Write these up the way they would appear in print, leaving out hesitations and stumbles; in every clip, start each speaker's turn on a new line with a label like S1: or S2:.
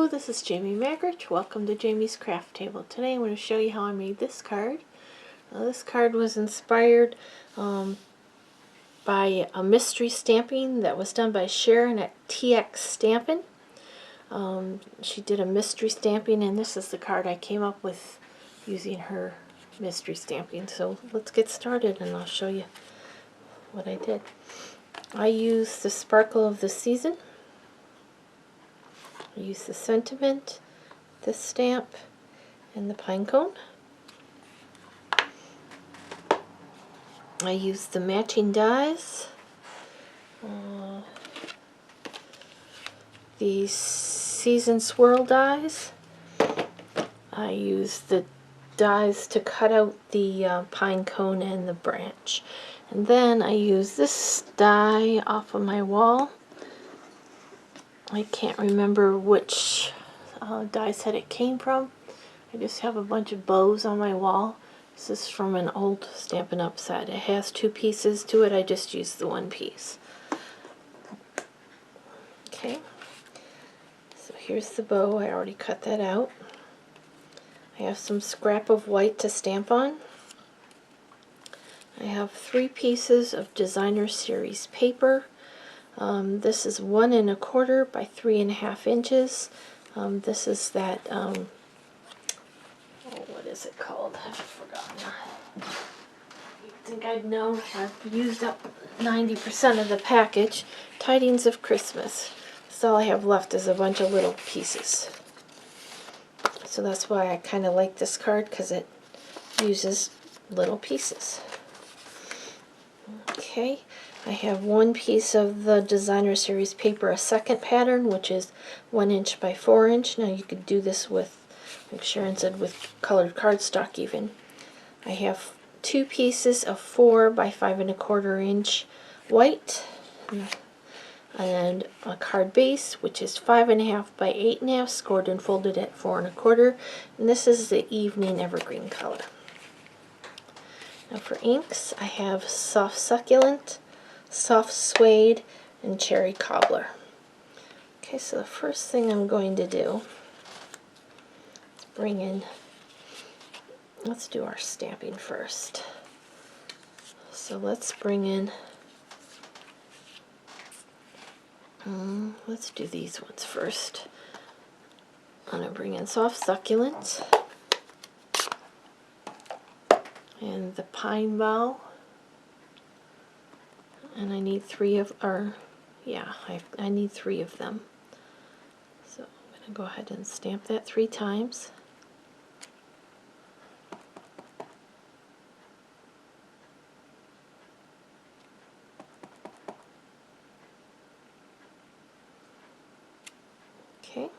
S1: Hello, this is Jamie Magritte. Welcome to Jamie's Craft Table. Today I'm going to show you how I made this card. This card was inspired by a mystery stamping that was done by Sharon at TX Stampin'. She did a mystery stamping, and this is the card I came up with using her mystery stamping. So let's get started and I'll show you what I did. I used the Sparkle of the Season. I used the Sentiment, this stamp, and the pine cone. I used the matching dies, the season swirl dies. I used the dies to cut out the pine cone and the branch. And then I used this die off of my wall. I can't remember which die set it came from. I just have a bunch of bows on my wall. This is from an old Stampin' Up set. It has two pieces to it. I just used the one piece. Okay, so here's the bow. I already cut that out. I have some scrap of white to stamp on. I have 3 pieces of Designer Series paper. This is 1 1/4 by 3 1/2 inches. This is that, what is it called? I've forgotten. You'd think I'd know. I've used up 90% of the package. Tidings of Christmas. So all I have left is a bunch of little pieces. So that's why I kind of like this card, because it uses little pieces. Okay, I have 1 piece of the Designer Series paper, a second pattern, which is 1 inch by 4 inch. Now you could do this with, like Sharon said, with colored cardstock even. I have 2 pieces of 4 by 5 1/4 inch white, and a card base, which is 5 1/2 by 8 1/2, scored and folded at 4 1/4. And this is the evening evergreen color. Now for inks, I have soft succulent, soft suede, and cherry cobbler. Okay, so the first thing I'm going to do is bring in, let's do our stamping first. So let's bring in, let's do these ones first. I'm going to bring in soft succulent and the pine bough. And I need 3 of, or yeah, I need 3 of them. So I'm going to go ahead and stamp that 3 times. Okay,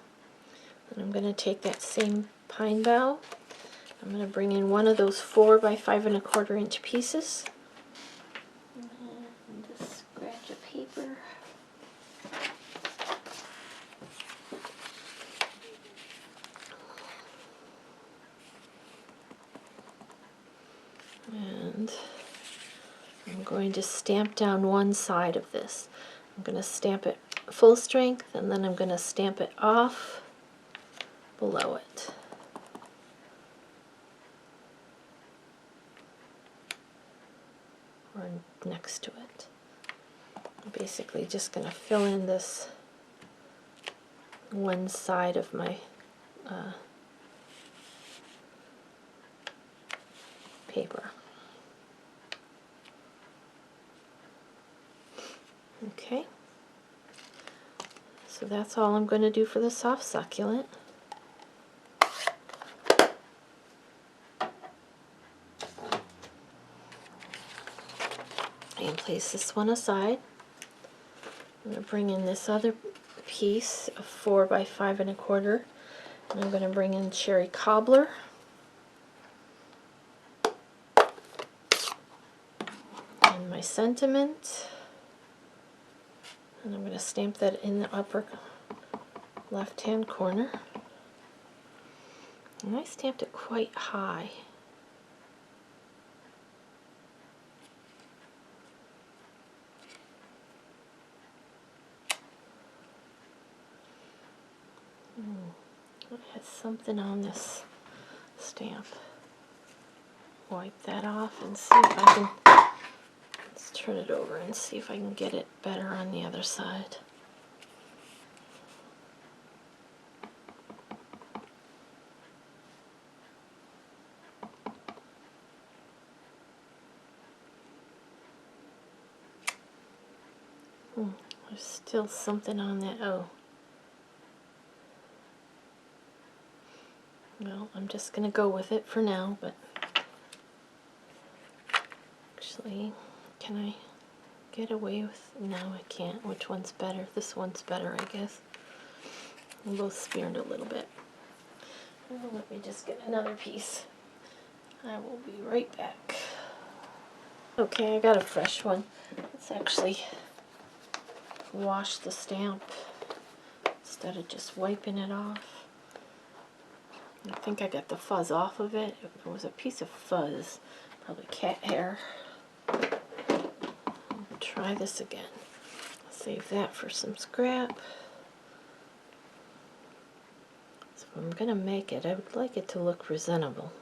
S1: and I'm going to take that same pine bough. I'm going to bring in 1 of those 4 by 5 1/4 inch pieces. And just scratch a paper. And I'm going to stamp down one side of this. I'm going to stamp it full strength, and then I'm going to stamp it off below it. Or next to it. I'm basically just going to fill in this one side of my paper. Okay, so that's all I'm going to do for the soft succulent. And place this one aside. I'm going to bring in this other piece of 4 by 5 1/4, and I'm going to bring in cherry cobbler. And my sentiment. And I'm going to stamp that in the upper left-hand corner. And I stamped it quite high. It has something on this stamp. Wipe that off and see if I can, let's turn it over and see if I can get it better on the other side. There's still something on that. Oh. Well, I'm just going to go with it for now, but actually, can I get away with... No, I can't. Which one's better? This one's better, I guess. They're both smeared a little bit. Oh, let me just get another piece. I will be right back. Okay, I got a fresh one. Let's actually wash the stamp instead of just wiping it off. I think I got the fuzz off of it. It was a piece of fuzz, probably cat hair. Try this again. Save that for some scrap. So if I'm gonna make it, I would like it to look presentable.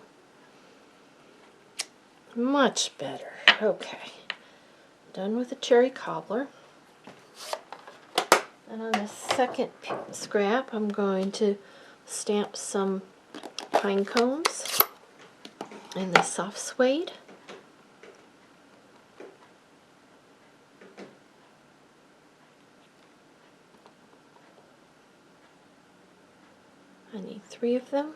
S1: Much better. Okay. Done with the cherry cobbler. And on the second scrap, I'm going to stamp some pine cones in the soft suede. I need 3 of them.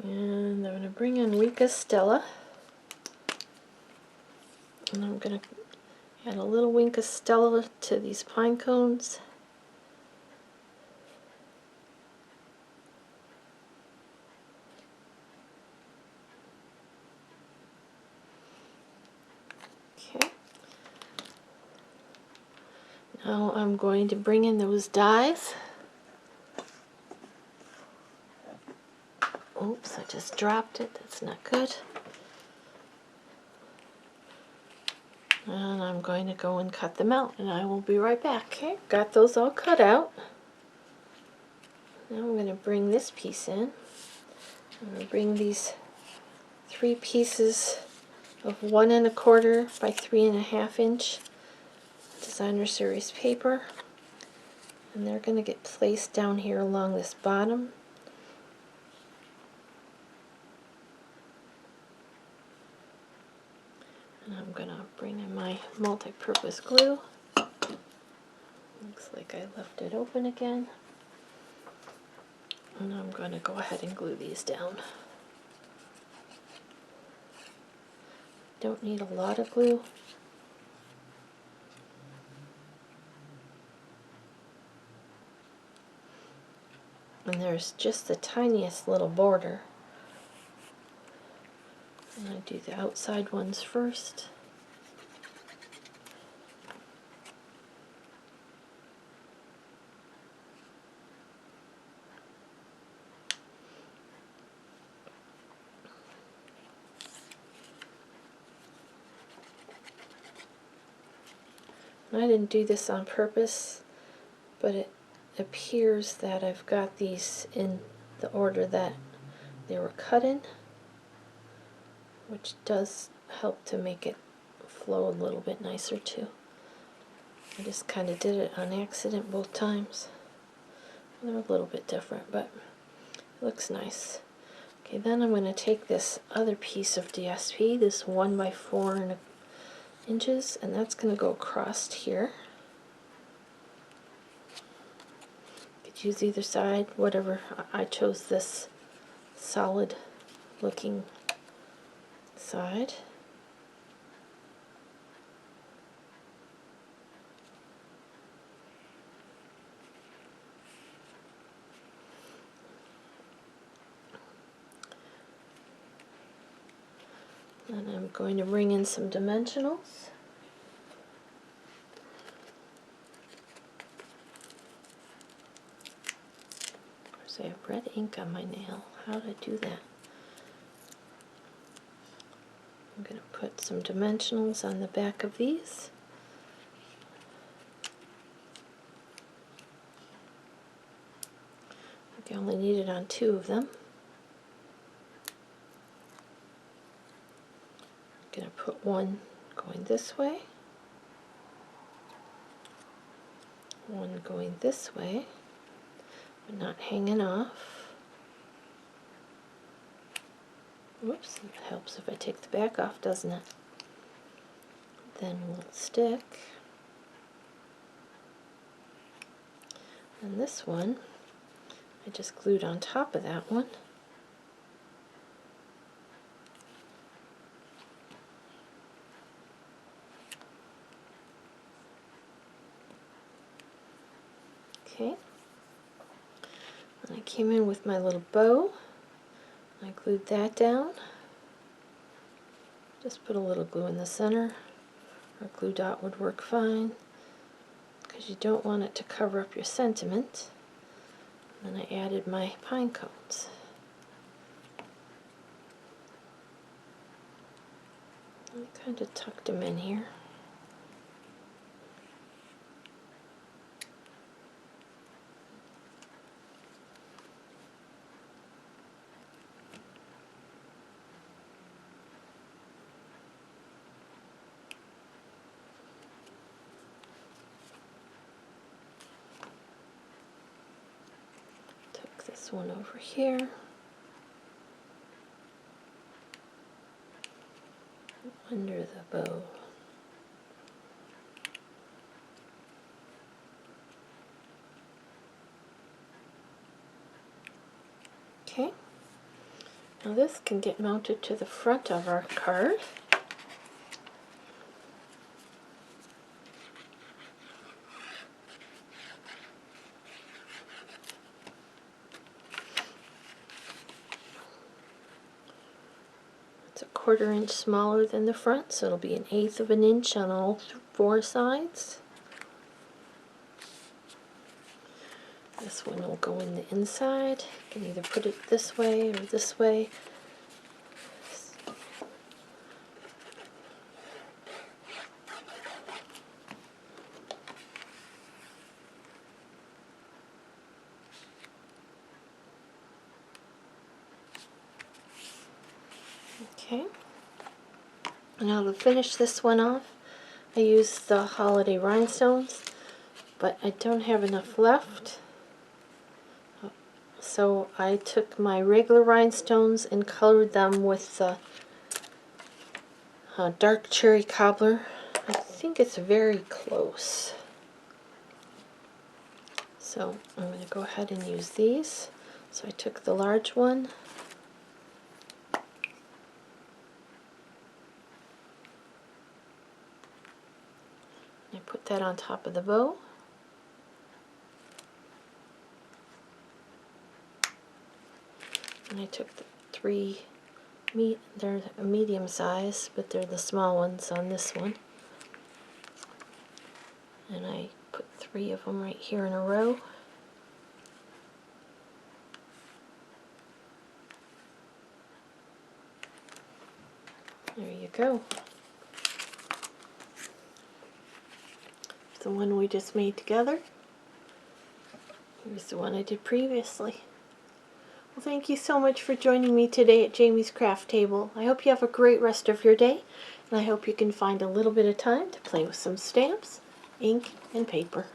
S1: And I'm going to bring in Rica Stella. And I'm going to add a little Rica Stella to these pine cones. Okay. Now I'm going to bring in those dies. Oops, I just dropped it. That's not good. And I'm going to go and cut them out, and I will be right back. Okay, got those all cut out. Now I'm going to bring this piece in. I'm going to bring these 3 pieces of 1 1/4 by 3 1/2 inch designer series paper, and they're going to get placed down here along this bottom. And I'm going to bring in my multi-purpose glue. Looks like I left it open again. And I'm going to go ahead and glue these down. Don't need a lot of glue. And there's just the tiniest little border. And I do the outside ones first. And I didn't do this on purpose, but it appears that I've got these in the order that they were cut in, which does help to make it flow a little bit nicer too. I just kind of did it on accident both times. They're a little bit different, but it looks nice. Okay, then I'm going to take this other piece of DSP, this 1 by 4 inches, and that's going to go across here. You could use either side, whatever. I chose this solid looking side. And I'm going to bring in some dimensionals. Of course, I have red ink on my nail. How did I do that? I'm going to put some dimensionals on the back of these. I only need it on 2 of them. I'm going to put one going this way, one going this way, but not hanging off. Whoops, it helps if I take the back off, doesn't it? Then we'll stick. And this one, I just glued on top of that one. Okay. And I came in with my little bow. I glued that down. Just put a little glue in the center, or glue dot would work fine, because you don't want it to cover up your sentiment. And then I added my pine cones. I kind of tucked them in here. Tuck this one over here. Under the bow. Okay. Now this can get mounted to the front of our card. It's a 1/4 inch smaller than the front, so it'll be 1/8 of an inch on all 4 sides. This one will go in the inside. You can either put it this way or this way. Okay. Now to finish this one off, I used the holiday rhinestones, but I don't have enough left. So I took my regular rhinestones and colored them with the dark cherry cobbler. I think it's very close. So I'm going to go ahead and use these. So I took the large one. I put that on top of the bow. And I took the 3, they're a medium size, but they're the small ones on this one. And I put 3 of them right here in a row. There you go. The one we just made together. Here's the one I did previously. Well, thank you so much for joining me today at Jamie's Craft Table. I hope you have a great rest of your day, and I hope you can find a little bit of time to play with some stamps, ink, and paper.